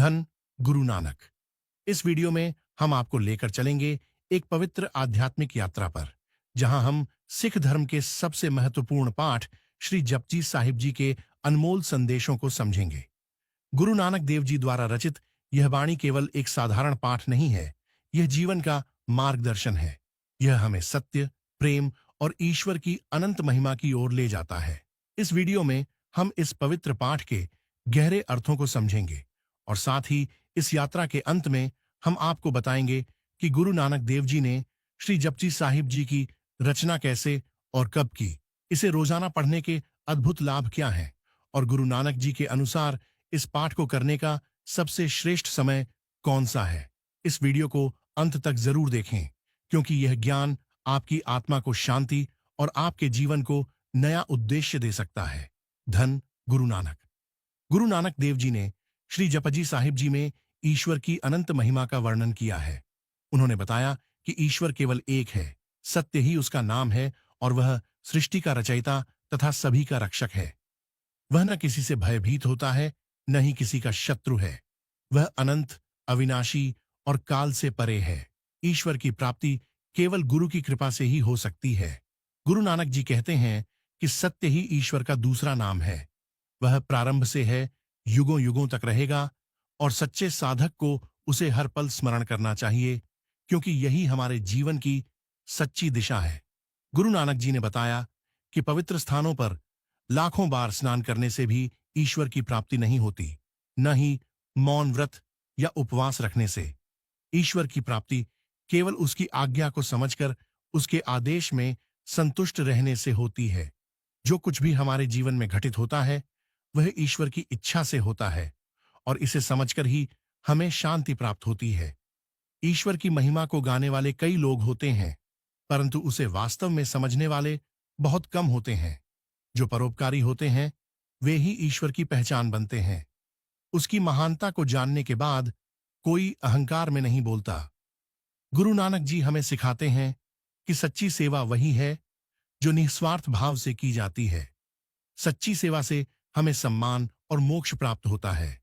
धन गुरु नानक। इस वीडियो में हम आपको लेकर चलेंगे एक पवित्र आध्यात्मिक यात्रा पर, जहां हम सिख धर्म के सबसे महत्वपूर्ण पाठ श्री जपजी साहिब जी के अनमोल संदेशों को समझेंगे। गुरु नानक देव जी द्वारा रचित यह वाणी केवल एक साधारण पाठ नहीं है, यह जीवन का मार्गदर्शन है। यह हमें सत्य, प्रेम और ईश्वर की अनंत महिमा की ओर ले जाता है। इस वीडियो में हम इस पवित्र पाठ के गहरे अर्थों को समझेंगे और साथ ही इस यात्रा के अंत में हम आपको बताएंगे कि गुरु नानक देव जी ने श्री जपजी साहिब जी की रचना कैसे और कब की, इसे रोजाना पढ़ने के अद्भुत लाभ क्या हैं और गुरु नानक जी के अनुसार इस पाठ को करने का सबसे श्रेष्ठ समय कौन सा है। इस वीडियो को अंत तक जरूर देखें, क्योंकि यह ज्ञान आपकी आत्मा को शांति और आपके जीवन को नया उद्देश्य दे सकता है। धन गुरु नानक। गुरु नानक देव जी ने श्री जपजी साहिब जी में ईश्वर की अनंत महिमा का वर्णन किया है। उन्होंने बताया कि ईश्वर केवल एक है, सत्य ही उसका नाम है और वह सृष्टि का रचयिता तथा सभी का रक्षक है। वह न किसी से भयभीत होता है, न ही किसी का शत्रु है। वह अनंत, अविनाशी और काल से परे है। ईश्वर की प्राप्ति केवल गुरु की कृपा से ही हो सकती है। गुरु नानक जी कहते हैं कि सत्य ही ईश्वर का दूसरा नाम है। वह प्रारंभ से है, युगों युगों तक रहेगा और सच्चे साधक को उसे हर पल स्मरण करना चाहिए, क्योंकि यही हमारे जीवन की सच्ची दिशा है। गुरु नानक जी ने बताया कि पवित्र स्थानों पर लाखों बार स्नान करने से भी ईश्वर की प्राप्ति नहीं होती, न ही मौन व्रत या उपवास रखने से। ईश्वर की प्राप्ति केवल उसकी आज्ञा को समझकर उसके आदेश में संतुष्ट रहने से होती है। जो कुछ भी हमारे जीवन में घटित होता है वह ईश्वर की इच्छा से होता है और इसे समझकर ही हमें शांति प्राप्त होती है। ईश्वर की महिमा को गाने वाले कई लोग होते हैं, परंतु उसे वास्तव में समझने वाले बहुत कम होते हैं। जो परोपकारी होते हैं वे ही ईश्वर की पहचान बनते हैं। उसकी महानता को जानने के बाद कोई अहंकार में नहीं बोलता। गुरु नानक जी हमें सिखाते हैं कि सच्ची सेवा वही है जो निस्वार्थ भाव से की जाती है। सच्ची सेवा से हमें सम्मान और मोक्ष प्राप्त होता है।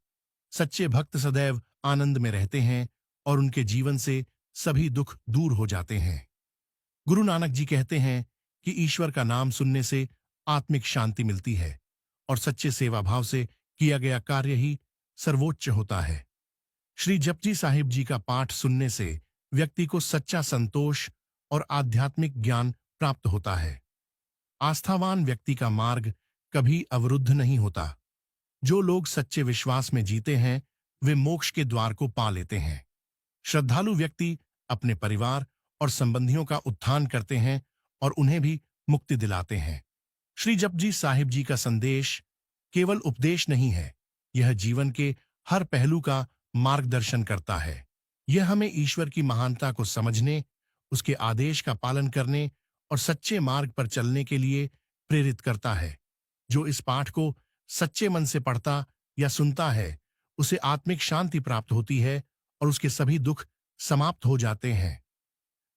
सच्चे भक्त सदैव आनंद में रहते हैं और उनके जीवन से सभी दुख दूर हो जाते हैं। गुरु नानक जी कहते हैं कि ईश्वर का नाम सुनने से आत्मिक शांति मिलती है और सच्चे सेवा भाव से किया गया कार्य ही सर्वोच्च होता है। श्री जपजी साहिब जी का पाठ सुनने से व्यक्ति को सच्चा संतोष और आध्यात्मिक ज्ञान प्राप्त होता है। आस्थावान व्यक्ति का मार्ग कभी अवरुद्ध नहीं होता। जो लोग सच्चे विश्वास में जीते हैं वे मोक्ष के द्वार को पा लेते हैं। श्रद्धालु व्यक्ति अपने परिवार और संबंधियों का उत्थान करते हैं और उन्हें भी मुक्ति दिलाते हैं। श्री जपजी साहिब जी का संदेश केवल उपदेश नहीं है, यह जीवन के हर पहलू का मार्गदर्शन करता है। यह हमें ईश्वर की महानता को समझने, उसके आदेश का पालन करने और सच्चे मार्ग पर चलने के लिए प्रेरित करता है। जो इस पाठ को सच्चे मन से पढ़ता या सुनता है उसे आत्मिक शांति प्राप्त होती है और उसके सभी दुख समाप्त हो जाते हैं।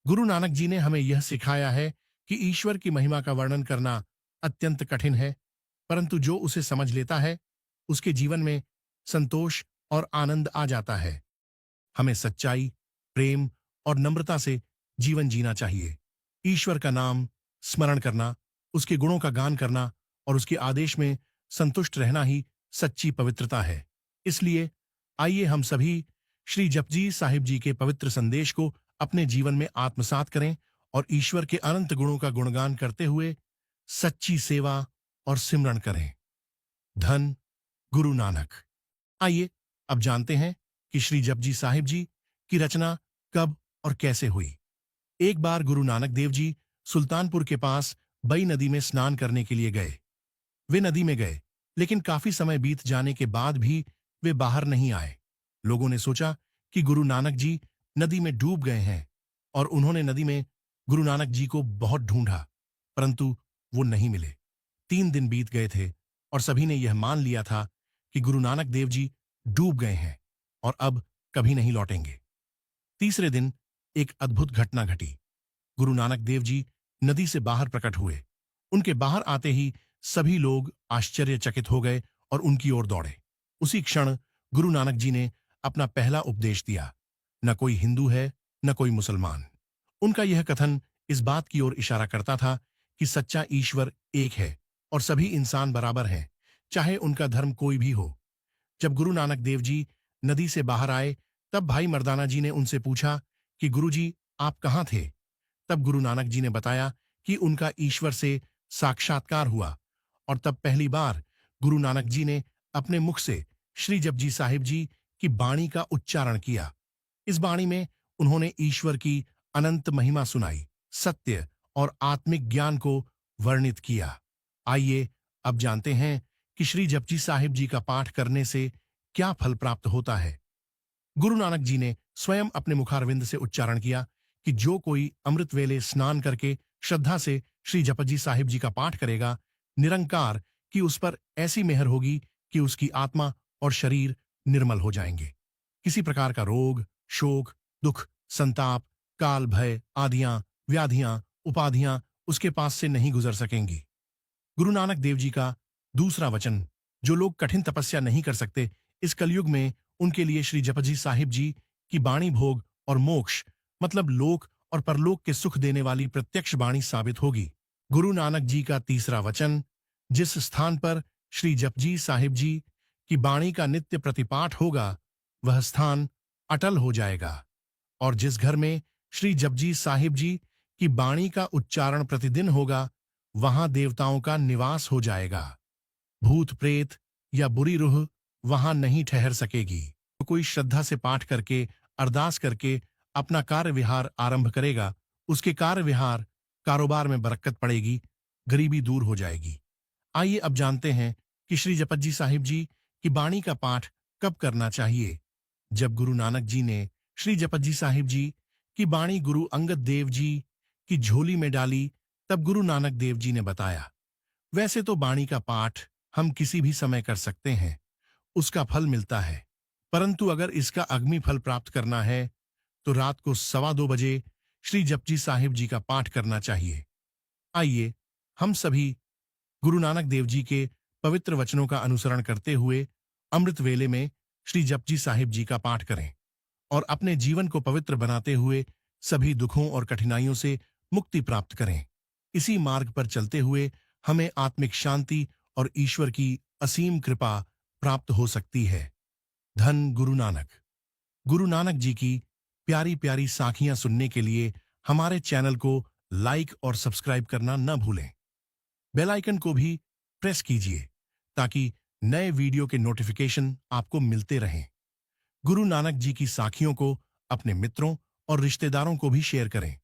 गुरु नानक जी ने हमें यह सिखाया है कि ईश्वर की महिमा का वर्णन करना अत्यंत कठिन है, परंतु जो उसे समझ लेता है उसके जीवन में संतोष और आनंद आ जाता है। हमें सच्चाई, प्रेम और नम्रता से जीवन जीना चाहिए। ईश्वर का नाम स्मरण करना, उसके गुणों का गान करना और उसके आदेश में संतुष्ट रहना ही सच्ची पवित्रता है। इसलिए आइए हम सभी श्री जपजी साहिब जी के पवित्र संदेश को अपने जीवन में आत्मसात करें और ईश्वर के अनंत गुणों का गुणगान करते हुए सच्ची सेवा और सिमरण करें। धन गुरु नानक। आइए अब जानते हैं कि श्री जपजी साहिब जी की रचना कब और कैसे हुई। एक बार गुरु नानक देव जी सुल्तानपुर के पास बई नदी में स्नान करने के लिए गए। वे नदी में गए, लेकिन काफी समय बीत जाने के बाद भी वे बाहर नहीं आए। लोगों ने सोचा कि गुरु नानक जी नदी में डूब गए हैं और उन्होंने नदी में गुरु नानक जी को बहुत ढूंढा, परंतु वो नहीं मिले। 3 दिन बीत गए थे और सभी ने यह मान लिया था कि गुरु नानक देव जी डूब गए हैं और अब कभी नहीं लौटेंगे। तीसरे दिन एक अद्भुत घटना घटी। गुरु नानक देव जी नदी से बाहर प्रकट हुए। उनके बाहर आते ही सभी लोग आश्चर्यचकित हो गए और उनकी ओर दौड़े। उसी क्षण गुरु नानक जी ने अपना पहला उपदेश दिया। न कोई हिंदू है, न कोई मुसलमान। उनका यह कथन इस बात की ओर इशारा करता था कि सच्चा ईश्वर एक है और सभी इंसान बराबर हैं, चाहे उनका धर्म कोई भी हो। जब गुरु नानक देव जी नदी से बाहर आए, तब भाई मर्दाना जी ने उनसे पूछा कि गुरुजी, आप कहाँ थे? तब गुरु नानक जी ने बताया कि उनका ईश्वर से साक्षात्कार हुआ और तब पहली बार गुरु नानक जी ने अपने मुख से श्री जपजी साहिब जी की बाणी का उच्चारण किया। इस बाणी में उन्होंने ईश्वर की अनंत महिमा सुनाई, सत्य और आत्मिक ज्ञान को वर्णित किया। आइए अब जानते हैं कि श्री जपजी साहिब जी का पाठ करने से क्या फल प्राप्त होता है। गुरु नानक जी ने स्वयं अपने मुखारविंद से उच्चारण किया कि जो कोई अमृत वेले स्नान करके श्रद्धा से श्री जपजी साहिब जी का पाठ करेगा, निरंकार की उस पर ऐसी मेहर होगी कि उसकी आत्मा और शरीर निर्मल हो जाएंगे। किसी प्रकार का रोग, शोक, दुख, संताप, काल, भय, आदियां, व्याधियां, उपाधियां उसके पास से नहीं गुजर सकेंगी। गुरु नानक देव जी का दूसरा वचन, जो लोग कठिन तपस्या नहीं कर सकते, इस कलयुग में उनके लिए श्री जपजी साहिब जी की बाणी भोग और मोक्ष, मतलब लोक और परलोक के सुख देने वाली प्रत्यक्ष बाणी साबित होगी। गुरु नानक जी का तीसरा वचन, जिस स्थान पर श्री जपजी साहिब जी की बाणी का नित्य प्रतिपाठ होगा, वह स्थान अटल हो जाएगा और जिस घर में श्री जपजी साहिब जी की बाणी का उच्चारण प्रतिदिन होगा, वहां देवताओं का निवास हो जाएगा। भूत प्रेत या बुरी रूह वहां नहीं ठहर सकेगी। तो कोई श्रद्धा से पाठ करके, अरदास करके अपना कार्य विहार आरंभ करेगा, उसके कार्य विहार कारोबार में बरकत पड़ेगी, गरीबी दूर हो जाएगी। आइए अब जानते हैं कि श्री जपजी साहिब जी की बाणी का पाठ कब करना चाहिए। जब गुरु नानक जी ने श्री जपजी साहिब जी की बाणी गुरु अंगद देव जी की झोली में डाली, तब गुरु नानक देव जी ने बताया, वैसे तो बाणी का पाठ हम किसी भी समय कर सकते हैं, उसका फल मिलता है, परंतु अगर इसका अग्नि फल प्राप्त करना है तो रात को 2:15 बजे श्री जपजी साहिब जी का पाठ करना चाहिए। आइए हम सभी गुरु नानक देव जी के पवित्र वचनों का अनुसरण करते हुए अमृत वेले में श्री जपजी साहिब जी का पाठ करें और अपने जीवन को पवित्र बनाते हुए सभी दुखों और कठिनाइयों से मुक्ति प्राप्त करें। इसी मार्ग पर चलते हुए हमें आत्मिक शांति और ईश्वर की असीम कृपा प्राप्त हो सकती है। धन गुरु नानक। गुरु नानक जी की प्यारी प्यारी साखियां सुनने के लिए हमारे चैनल को लाइक और सब्सक्राइब करना न भूलें। बेल आइकन को भी प्रेस कीजिए ताकि नए वीडियो के नोटिफिकेशन आपको मिलते रहें। गुरु नानक जी की साखियों को अपने मित्रों और रिश्तेदारों को भी शेयर करें।